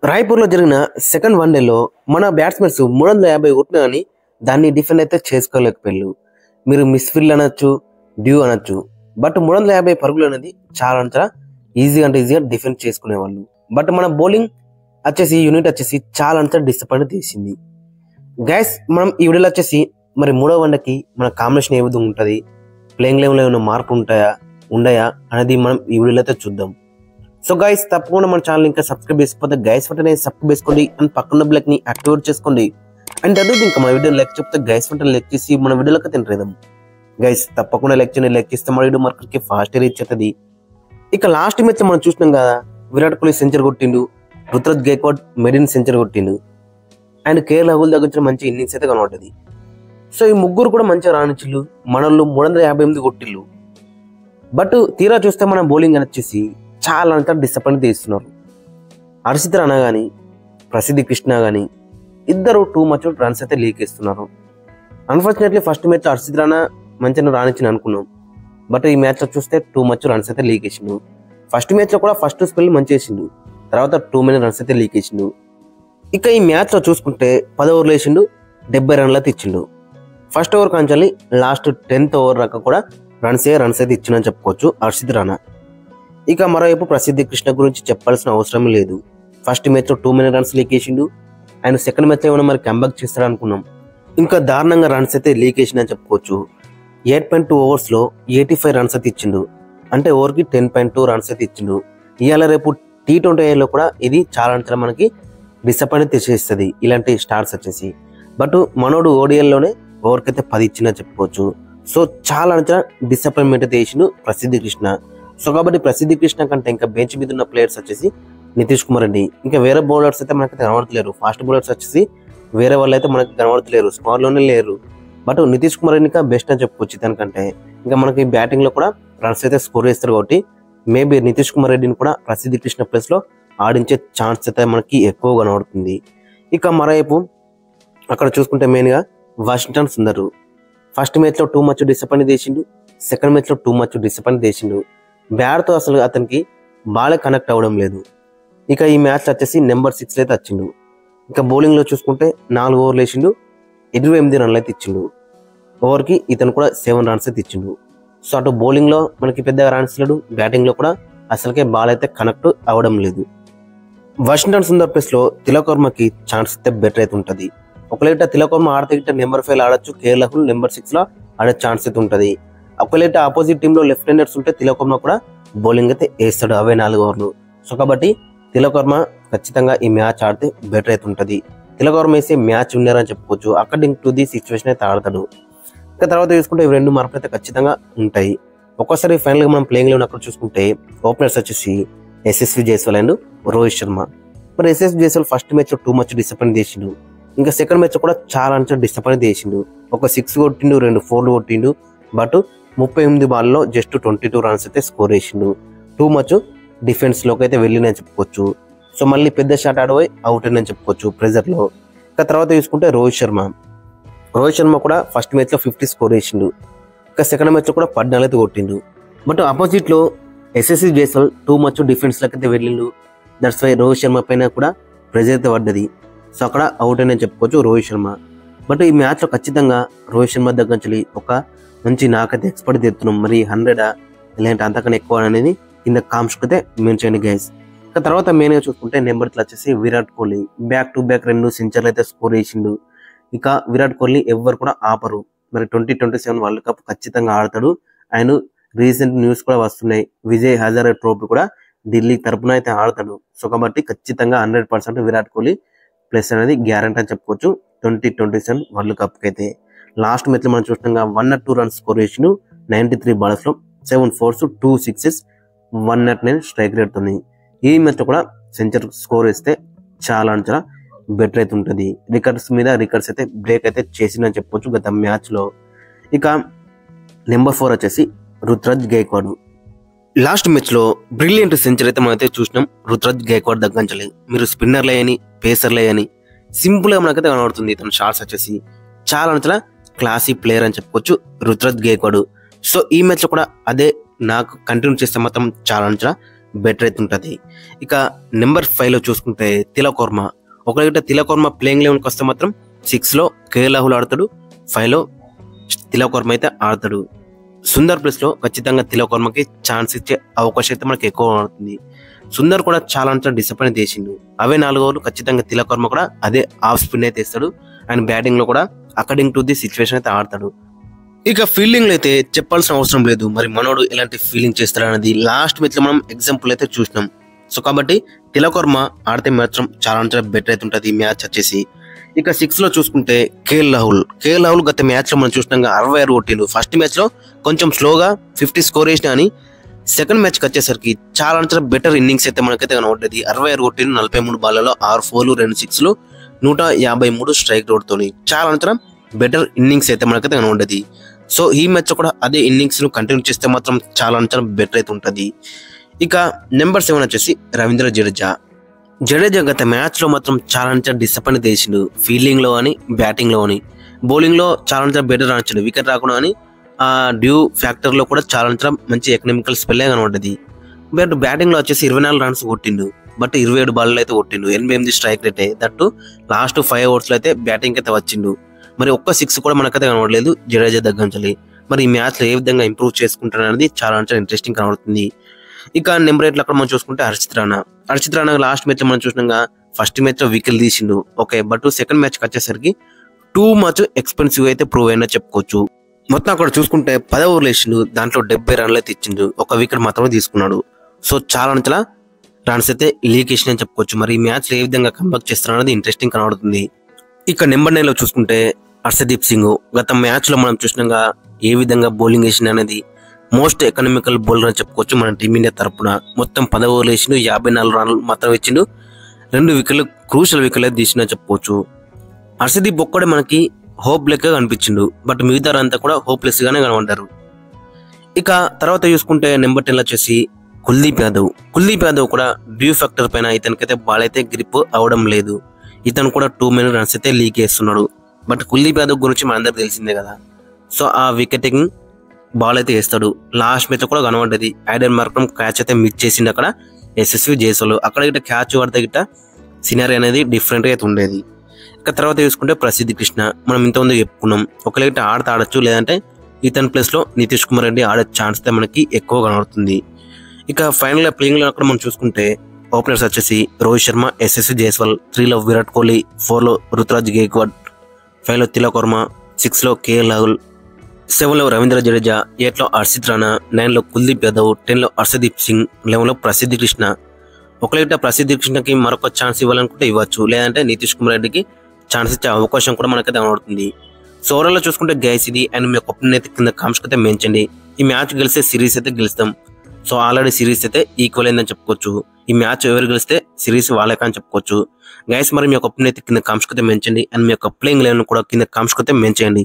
రాయ్పూర్లో జరిగిన సెకండ్ వన్డేలో మన బ్యాట్స్మెన్స్ 350 కొట్టినా కానీ దాన్ని డిఫెండ్ అయితే చేసుకోలేకపోయారు. మీరు మిస్ఫీల్డ్ అనొచ్చు, డ్యూ అనొచ్చు. బట్ 350 పరుగులు అనేది చాలా ఈజీగా డిఫెండ్ చేసుకునేవాళ్ళు. బట్ మన బౌలింగ్ యూనిట్ చాలా డిసప్పాయింట్ తీసింది. గైస్, మనం ఈ వీడియోలో మరి మూడో వన్డేకి మన కాంబినేషన్ ఏ విధంగా ఉంటుంది, ప్లేయింగ్ లెవెల్లో ఏమైనా మార్పు ఉండయా అనేది మనం ఈ వీడియోలో అయితే చూద్దాం. సో గైస్, తప్పకుండా మన ఛానల్ ఇంకా సబ్స్క్రైబ్ చేసుకోకపోతే గైస్ వెంటనే సబ్స్క్రైబ్ చేసుకోండి అండ్ పక్కన బెల్ ని యాక్టివేట్ చేసుకోండి. అండ్ అదే ఇంకా మన వీడియో లైక్ చెప్తే గైస్ వెంటనే లైక్ చేసి మన వీడియోలోకి తింటాం. గైస్ తప్పకుండా లైక్ చేస్తే మన వీడియో మార్కెట్కి ఫాస్ట్ రీచ్ అవుతుంది. ఇక లాస్ట్ మ్యాచ్ మనం చూసినాం కదా, విరాట్ కోహ్లీ సెంచరీ కొట్టిండు, రుతురాజ్ గైక్వాడ్ మెడిన్ సెంచరీ కొట్టిండు అండ్ కేఎల్ రాహుల్ దగ్గర మంచి ఇన్నింగ్స్ అయితే కనబడ్డది. సో ఈ ముగ్గురు కూడా మంచిగా రాణించిళ్ళు, మనల్ని 358 కొట్టిళ్ళు. బట్ తీరా చూస్తే మన బౌలింగ్ అని చాలా డిసప్పాయింట్ తీస్తున్నారు. హర్షిత్ రాణా కానీ ప్రసిద్ధి కృష్ణ కానీ ఇద్దరు టూ మచ్ రన్స్ అయితే లీక్ ఇస్తున్నారు. Unfortunately first match Harshit Rana మంచిగా రాణించిన అనుకున్నాం. బట్ ఈ మ్యాచ్ లో చూస్తే టూ మచ్ రన్స్ అయితే లీక్ వేసిండు. ఫస్ట్ మ్యాచ్ లో కూడా ఫస్ట్ స్పెల్ మంచి వేసిండు, తర్వాత 2 many రన్స్ అయితే లీక్ వేసిండు. ఇక ఈ మ్యాచ్ లో చూసుకుంటే 10 ఓవర్లు వేసిండు, 70 రన్లు అయితే ఇచ్చిండు. ఫస్ట్ ఓవర్ కాంచాలి లాస్ట్ 10th ఓవర్ దాకా కూడా రన్స్ అయితే ఇచ్చిందని చెప్పుకోవచ్చు హర్షిత్ రాణా. ఇక మరోవైపు ప్రసిద్ధి కృష్ణ గురించి చెప్పాల్సిన అవసరం లేదు. ఫస్ట్ మ్యాచ్ లో 2 many రన్స్ లీక్ వేసిండు. ఆయన సెకండ్ మ్యాచ్ లో ఏమైనా మరి కంబ్యాక్ చేస్తాడు అనుకున్నాం, ఇంకా దారుణంగా రన్స్ అయితే లీక్ వేసిందని చెప్పుకోవచ్చు. 8.2 overs లో 85 రన్స్ అయితే ఇచ్చిండు, అంటే ఓవర్కి 10.2 రన్స్ అయితే ఇచ్చిండు. ఇవాళ రేపు T20లో కూడా ఇది చాలా మనకి డిసప్పాయింట్ తెచ్చేస్తుంది ఇలాంటి స్టార్స్. బట్ మనోడు ఓడిఎల్లోనే ఓవర్కి అయితే 10 ఇచ్చిందని చెప్పుకోవచ్చు. సో చాలా డిసప్పాయింట్మెంట్ అయితే వేసిండు ప్రసిద్ధి కృష్ణ. సో కాబట్టి ప్రసిద్ధి కృష్ణ కంటే ఇంకా బెంచ్ మీద ఉన్న ప్లేయర్స్ నితీష్ కుమార్ రెడ్డి, ఇంకా వేరే బౌలర్స్ అయితే మనకి కనబడతలేరు. ఫాస్ట్ బౌలర్స్ వేరే వాళ్ళు అయితే మనకి కనబడతలేరు, స్క్వాడ్ లోనే లేరు. బట్ నితీష్ కుమార్ రెడ్డి ఇంకా బెస్ట్ అని చెప్పుకోవచ్చు. దానికంటే ఇంకా మనకి బ్యాటింగ్ లో కూడా రన్స్ అయితే స్కోర్ చేస్తారు కాబట్టి మేబీ నితీష్ కుమార్ రెడ్డిని కూడా ప్రసిద్ధి కృష్ణ ప్లేస్ లో ఆడించే ఛాన్స్ అయితే మనకి ఎక్కువ కనబడుతుంది. ఇక మరోవైపు అక్కడ చూసుకుంటే మెయిన్ గా వాషింగ్టన్ సుందర్ ఫస్ట్ మ్యాచ్ లో టూ మచ్ డిసప్పాయింట్ చేసిండు, సెకండ్ మ్యాచ్ లో టూ మచ్ డిసప్పాయింట్ చేసిండు. బ్యాట్ తో అసలు అతనికి బాల్ కనెక్ట్ అవ్వడం లేదు. ఇక ఈ మ్యాచ్ నెంబర్ 6 అయితే వచ్చిండు. ఇక బౌలింగ్ లో చూసుకుంటే 4 ఓవర్లు వేసిండు, 28 రన్లు అయితే ఇచ్చిండు. ఓవర్కి ఇతను కూడా 7 రన్స్ అయితే ఇచ్చిండు. సో అటు బౌలింగ్ లో మనకి పెద్దగా రన్స్ లేడు, బ్యాటింగ్ లో కూడా అసలుకే బాల్ అయితే కనెక్ట్ అవ్వడం లేదు. వాషింగ్టన్ సుందర్ ప్లేస్ లో తిలక్ వర్మకి ఛాన్స్ అయితే బెటర్ అయితే ఉంటుంది. ఒకవేళ తిలక్ వర్మ ఆడితే గిట్ట నెంబర్ 5 ఆడొచ్చు, కేఎల్ రాహుల్ నెంబర్ 6 లో ఆడే ఛాన్స్ అయితే ఉంటుంది. ఒకవేళ ఆపోజిట్ టీమ్ లో లెఫ్ట్ హ్యాండర్స్ ఉంటే తిలక్ వర్మ కూడా బౌలింగ్ అయితే వేస్తాడు 4 ఓవర్లు. సో కాబట్టి తిలక్ వర్మ ఖచ్చితంగా ఈ మ్యాచ్ ఆడితే బెటర్ అయితే ఉంటుంది. తిలక్ వర్మ వేసే మ్యాచ్ విన్నర్ అని చెప్పుకోవచ్చు, అకార్డింగ్ టు ది సిచ్యువేషన్ అయితే ఆడతాడు. ఇక తర్వాత చూసుకుంటే ఇవి 2 మార్పులు అయితే ఖచ్చితంగా ఉంటాయి. ఒక్కోసారి ఫైనల్ గా మనం ప్లేయింగ్ లో అక్కడ చూసుకుంటే openers SSV Jaiswal and Rohit Sharma. మరి ఎస్ఎస్వి జైస్వాల్ ఫస్ట్ మ్యాచ్ లో టూ మచ్ డిసప్పాయింట్ చేసిండు, ఇంకా సెకండ్ మ్యాచ్ కూడా చాలా డిసప్పాయింట్ చేసిండు. ఒక 6 కొట్టిండు, 2 4 కొట్టిండు. బట్ 38 బాల్లో జస్ట్ 22 రన్స్ అయితే స్కోర్ చేసిండు. టూ మచ్ డిఫెన్స్ లోకి అయితే వెళ్ళినని చెప్పుకోవచ్చు. సో మళ్ళీ పెద్ద షాట్ ఆడబోయి అవుట్ అని చెప్పుకోవచ్చు ప్రెజర్ లో. ఇక తర్వాత చూసుకుంటే రోహిత్ శర్మ కూడా ఫస్ట్ మ్యాచ్ లో 50 స్కోర్ చేసిండు, ఇక సెకండ్ మ్యాచ్ లో కూడా 14 అయితే కొట్టిండు. బట్ ఆపోజిట్ లో SSV Jaiswal too much defence లోకి అయితే వెళ్ళిండు. దట్స్ వై రోహిత్ శర్మ పైన కూడా ప్రెజర్ అయితే పడ్డది. సో అక్కడ అవుట్ అని చెప్పుకోవచ్చు రోహిత్ శర్మ. బట్ ఈ మ్యాచ్ లో ఖచ్చితంగా రోహిత్ శర్మ దగ్గర నుంచి ఒక మంచి నాకైతే ఎక్స్పర్ట్ తెస్తున్నాం. మరి 100 ఇలాంటి అంతకన్నా ఎక్కువ అనేది కింద కామెంట్స్ అయితే మెన్షన్ చేయండి గైస్. ఇక తర్వాత మెయిన్ గా చూసుకుంటే number 3 Virat Kohli back to back 2 సెంచరీలు అయితే స్కోర్ చేసిండు. ఇక విరాట్ కోహ్లీ ఎవ్వరు కూడా ఆపరు. మరి 2027 వరల్డ్ కప్ ఖచ్చితంగా ఆడతాడు. ఆయన రీసెంట్ న్యూస్ కూడా వస్తున్నాయి, విజయ్ హజారే ట్రోఫీ కూడా ఢిల్లీ తరపున అయితే ఆడతాడు. సో కాబట్టి ఖచ్చితంగా 100% విరాట్ కోహ్లీ ప్లేస్ అనేది గ్యారంటీ అని చెప్పుకోవచ్చు 2027 వరల్డ్ కప్ కి అయితే. లాస్ట్ మ్యాచ్ లో మనం చూసినాగా 102 రన్స్ స్కోర్ చేసిండు 93 బాల్స్ లో, 7 4s 2 6s 109 స్ట్రైక్ రేట్ తో. ఈ మ్యాచ్ లో కూడా సెంచరీ స్కోర్ వేస్తే చాలా బెటర్ అయితే ఉంటుంది. రికార్డ్స్ మీద రికార్డ్స్ అయితే బ్రేక్ అయితే చేసిందని చెప్పుకోవచ్చు గత మ్యాచ్ లో. ఇక number 4 Ruturaj Gaikwad. Last match లో బ్రిలియంట్ సెంచరీ అయితే మనం అయితే చూసినాం రుతురాజ్ గైక్వాడ్ దగ్గర. మీరు స్పిన్నర్లు అయ్యని పేసర్లు అయ్యని సింపుల్ గా మనకైతే కనబడుతుంది. తన షాట్స్ చాలా క్లాసీ ప్లేయర్ అని చెప్పుకోవచ్చు రుతురాజ్ గైక్వాడ్. సో ఈ మ్యాచ్ లో కూడా అదే నాకు కంటిన్యూ చేస్తే మాత్రం చాలా బెటర్ అయితే ఉంటుంది. ఇక నెంబర్ 5లో చూసుకుంటే తిలక్ వర్మ. ఒకవేళ తిలక్ వర్మ ప్లేయింగ్ లెవెన్కి వస్తే మాత్రం 6లో కేఎల్ రాహుల్ ఆడతాడు, 5లో తిలక్ వర్మ అయితే ఆడతాడు. సుందర్ ప్లేస్లో ఖచ్చితంగా తిలక్ వర్మకి ఛాన్స్ ఇచ్చే అవకాశం అయితే మనకి ఎక్కువ అవుతుంది. సుందర్ కూడా చాలా అంటే డిసప్పాయింట్ చేసిండు. అవే 4 ఓవర్లు ఖచ్చితంగా తిలక్ వర్మ కూడా అదే ఆఫ్ స్పిన్ అయితే ఇస్తాడు. అండ్ బ్యాటింగ్ లో కూడా అకార్డింగ్ టు ది సిచ్యువేషన్ అయితే ఆడతాడు. ఇక ఫీల్డింగ్ లో అయితే చెప్పాల్సిన అవసరం లేదు. మరి మనోడు ఎలాంటి ఫీలింగ్ చేస్తాడు అనేది లాస్ట్ మ్యాచ్ లో మనం ఎగ్జాంపుల్ అయితే చూసినాం. సో కాబట్టి తిలక్ వర్మ ఆడితే మాత్రం చాలా అంటే బెటర్ అయితే ఉంటుంది ఈ మ్యాచ్ వచ్చేసి. ఇక 6లో చూసుకుంటే కేఎల్ రాహుల్ గత మ్యాచ్ లో మనం చూసినాక 66 కొట్టిండు. ఫస్ట్ మ్యాచ్ లో కొంచెం స్లోగా 50 స్కోర్ వేసినా అని సెకండ్ మ్యాచ్కి వచ్చేసరికి చాలా అంటే బెటర్ ఇన్నింగ్స్ అయితే మనకైతే కనబడ్డది. 66 కొట్టిండు, 43 బాళ్లలో 6 4లు 2 6లు 153 స్ట్రైక్ రేట్ తోని చాలా అంటే బెటర్ ఇన్నింగ్స్ అయితే మనకైతే కనబడ్డది. సో ఈ మ్యాచ్ కూడా అదే ఇన్నింగ్స్ ను కంటిన్యూ చేస్తే మాత్రం చాలా అంటే బెటర్ అయితే ఉంటుంది. ఇక నెంబర్ 7 వచ్చేసి రవీంద్ర జడేజా గత మ్యాచ్ లో మాత్రం చాలా అంటే డిసప్పాయింట్ చేసిండు. ఫీల్డింగ్ లో అని బ్యాటింగ్ లో అని బౌలింగ్ లో చాలా అంటే బెటర్ ఆడించాడు. వికెట్ రాకుండా అని ఆ డ్యూ ఫ్యాక్టర్ లో కూడా చాలా అంటే మంచి ఎకనామికల్ స్పెల్ కనబడ్డది. బట్ బ్యాటింగ్ లో వచ్చేసి 24 రన్స్ కొట్టిండు. బట్ 27 బాల్లో అయితే కొట్టిండు, 88 strike rate. That last 5 overs లో అయితే బ్యాటింగ్ అయితే వచ్చిండు. మరి ఒక్క 6 కూడా మనకైతే కనబడలేదు జడేజా దగ్గర నుంచి. మరి ఈ మ్యాచ్ లో ఏ విధంగా ఇంప్రూవ్ చేసుకుంటారు అనేది చాలా అంటే ఇంట్రెస్టింగ్ కనబడుతుంది. ఇక నెంబర్ 8 అక్కడ మనం చూసుకుంటే హర్షిత్ రాణా లాస్ట్ మ్యాచ్ లో మనం చూసినాక ఫస్ట్ మ్యాచ్ లో వికెట్ తీసిండు, ఓకే. బట్ సెకండ్ మ్యాచ్ కి వచ్చేసరికి టూ మచ్ ఎక్స్పెన్సివ్ అయితే ప్రూవ్ అయినా చెప్పుకోవచ్చు. మొత్తం అక్కడ చూసుకుంటే 10 ఓవర్లు వేసిండు, దాంట్లో 70 రన్లు అయితే ఇచ్చిండు, ఒక వికెట్ మాత్రమే తీసుకున్నాడు. సో చాలా అంటే రన్స్ అయితే లీక్ వేసిన అని చెప్పుకోవచ్చు. మరి ఈ మ్యాచ్ లో ఏ విధంగా కంబ్యాక్ చేస్తారు అనేది ఇంట్రెస్టింగ్ కనబడుతుంది. ఇక నెంబర్ 9 లో చూసుకుంటే హర్షదీప్ సింగ్. గత మ్యాచ్ లో మనం చూసినాక ఏ విధంగా బౌలింగ్ వేసిన అనేది మోస్ట్ ఎకనామికల్ బౌలర్ అని చెప్పుకోవచ్చు మన టీమిండియా తరపున. మొత్తం 10 ఓవర్లు వేసిండు, 54 రన్లు మాత్రం ఇచ్చిండు, 2 వికెట్లు క్రూషియల్ వికెట్లు తీసిన చెప్పుకోవచ్చు. హర్షదీప్ ఒక్కడే మనకి హోప్ లెక్క కనిపించిండు, బట్ మిగతా అంతా కూడా హోప్లెస్ గానే కనబడ్డారు. ఇక తర్వాత చూసుకుంటే నెంబర్ 10 వచ్చేసి కుల్దీప్ యాదవ్ కూడా డ్యూ ఫ్యాక్టర్ పైన ఇతనికైతే బాల్ అయితే గ్రిప్ అవడం లేదు. ఇతను కూడా 2 మెనీ రన్స్ అయితే లీక్ చేస్తున్నాడు. బట్ కుల్దీప్ యాదవ్ గురించి మనందరికి తెలిసిందే కదా. సో ఆ వికెటింగ్ బాల్ అయితే వేస్తాడు. లాస్ట్ మ్యాచ్ కూడా కనబడ్డది, ఐడెన్ మార్క్రమ్ క్యాచ్ అయితే మిస్ చేసిండు అక్కడ ఎస్ఎస్వి జైసోల్. అక్కడ గిట్ట క్యాచ్ పడితే గిట్ట సినారీ అనేది డిఫరెంట్ గా అయితే ఉండేది. ఇక తర్వాత చూసుకుంటే ప్రసిద్ధి కృష్ణ. మనం ఇంతకుముందు చెప్పుకున్నాం, ఒకరికి ఆడచ్చు, లేదంటే ఇతని ప్లేస్ లో నితీష్ కుమార్ రెడ్డి ఆడే ఛాన్స్ అయితే మనకి ఎక్కువ కనబడుతుంది. ఇక ఫైనల్ గా ప్లేయింగ్ లో అక్కడ మనం చూసుకుంటే ఓపెనర్స్ వచ్చేసి రోహిత్ శర్మ, ఎస్ఎస్వి జైస్వాల్, 3లో విరాట్ కోహ్లీ, 4లో రుతురాజ్ గైక్వాడ్, 5లో తిలక్ వర్మ, 6లో కేఎల్ రాహుల్, 7లో రవీంద్ర జడేజా, 8లో హర్షిత్ రాణా, 9లో కుల్దీప్ యాదవ్, 10లో హర్షదీప్ సింగ్, 11లో ప్రసిద్ధి కృష్ణ. ఒకవేళ ప్రసిద్ధి కృష్ణకి మరొక ఛాన్స్ ఇవ్వాలనుకుంటే ఇవ్వచ్చు, లేదంటే నితీష్ కుమార్ రెడ్డికి ఛాన్స్ ఇచ్చే అవకాశం కూడా మనకైతే కనబడుతుంది. సో ఓవరాల్ లో చూసుకుంటే గైస్ ఇది అండ్ మీ ఒపీనియన్ అయితే కింద కామెంట్స్ అయితే మెన్షన్. ఈ మ్యాచ్ గెలిస్తే సిరీస్ అయితే గెలుస్తాం. సో ఆల్రెడీ సిరీస్ అయితే ఈక్వల్ అయిందని చెప్పుకోవచ్చు. ఈ మ్యాచ్ ఎవరు గెలిస్తే సిరీస్ వాళ్ళే అని చెప్పుకోవచ్చు. గైస్ మరి మీ ఒపీనియన్ అయితే కింద కామెంట్స్ అయితే మెన్షన్ అండ్ మీ యొక్క ప్లేయింగ్ లెవెన్ కూడా కింద కామెంట్స్ అయితే మెన్షన్ చేయండి.